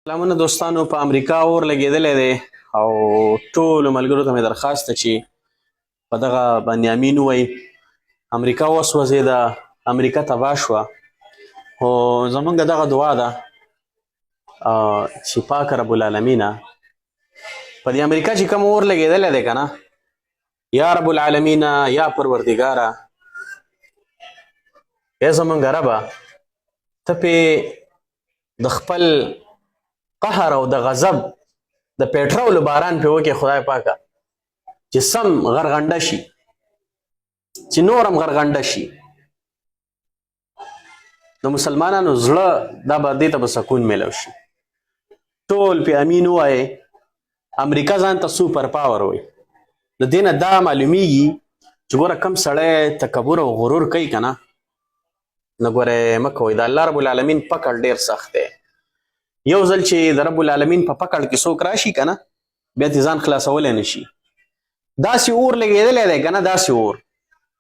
سلامونه دوستانو. په امریکا اور لګېدلی دی او ټولو ملګرو ته مې درخواست ده چې په دغه باندې امین ووایي. امریکا وسوځېده، امریکا تباه شوه، خو زمونږ دغه دعا ده چې پاک رب العالمینه په دې امریکا چې کوم اور لګېدلی دی که نه، یا رب العالمینه، یا پروردګاره، ای زمونږ ربه، ته پې د خپل قهر او د غضب د پیټرولو باران پې وکړې خدای پاکه، چې سم غرغنډه شي، چې نور هم غرغنډه شي. د مسلمانانو زړه دا به دې ته به سکون میلو شي. ټول پې امین ووایې. امریکا ځان ته سوپر پاور وایي. د دې نه دا معلومیږي چې ګوره کم سړی تکبر او غرور کوي که نه، نو ګوره مه کوئ. د الله رب العالمین پکړ ډېر سخت دی. یو ځل چې د رب العالمین په پکړ کې څوک راشي که نه، بیا ترې ځان خلاصولی نه شي. داسې اور لګېدلی دی که نه، داسې اور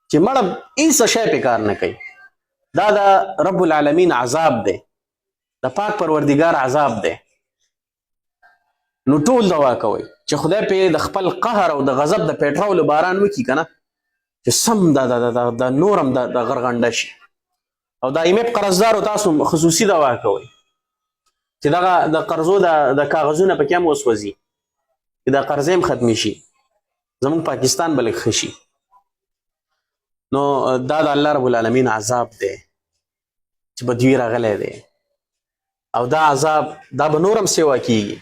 چې مړه هېڅ شی پې کار نه کوي. دا د رب العالمین عذاب دی، د پاک پروردګار عذاب دی. نو ټول دعا کوئ چې خدای پې د خپل قهر او د غضب د پیټرولو باران وکړي که نه، چې سم د نور هم د غرغنډه شي. او د IMF قرضدارو تاسو خصوصي دعا کوئ چې دغه د قرضو د کاغذونه پکې هم وسوځي، چې دا قرضې هم ختمې شي، زموږ پاکستان به لږ ښه شي. نو دا د الله رب العالمین عذاب دی چې په دوی راغلی دی، او دا عذاب دا به نور هم سیوا کیږي.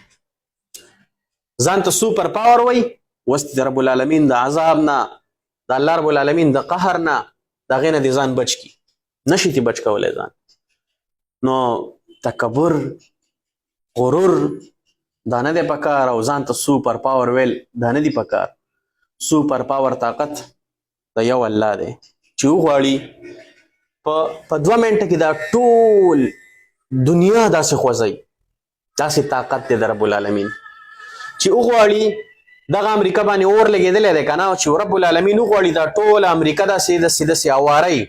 ځان ته سوپر پاور وایي، اوس د رب العالمین د عذاب نه، د الله رب العالمین د قهر نه، د هغې نه دې ځان بچ کي، نشي تې بچ کولی ځان. نو تکبر، غرور دا نه دی پکار، او ځان ته سوپر پاور ویل دا نه دی پکار. سوپر پاور طاقت د یو الله دی چې وغواړي په 2 منټه کې دا ټول دنیا داسې خوځوي. داسې طاقت دی د رب العالمین چې وغواړي دغه امریکا باندې اور لګېدلی دی که نه، چې رب العالمین وغواړي دا ټوله امریکا داسې اواره وي،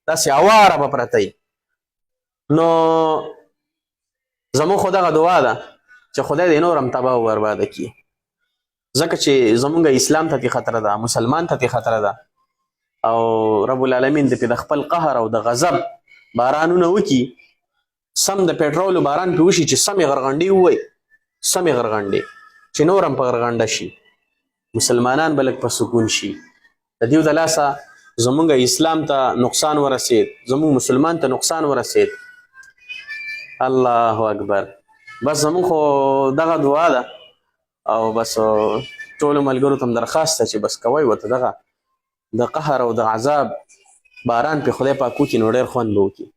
داسې اواره به پرته وي. نو زموږ خو دغه دعا ده چې خدای دې نور هم تباه او برباده کړي، ځکه چې زمونږ اسلام ته خطره ده، مسلمان ته خطره ده. او رب العالمین دې د خپل قهر او د غضب بارانونه وکړي، سم د پیټرولو باران پې وشي چې سمې غرغنډې ووایي، سمې غرغنډې چې نور هم په غرغنډه شي، مسلمانان به لږ په سکون شي. د دې د لاسه زمونږ اسلام ته نقصان ورسید، زمونږ مسلمان ته نقصان ورسید. الله اکبر. بس زمونږ خو دغه دعا ده، او بس ټولو ملګرو ته هم درخواست ده چې بس کوئ ورته دغه د قهر او د عذاب باران پې خدای پاک وکړي، نو ډېر خوند به وکړي.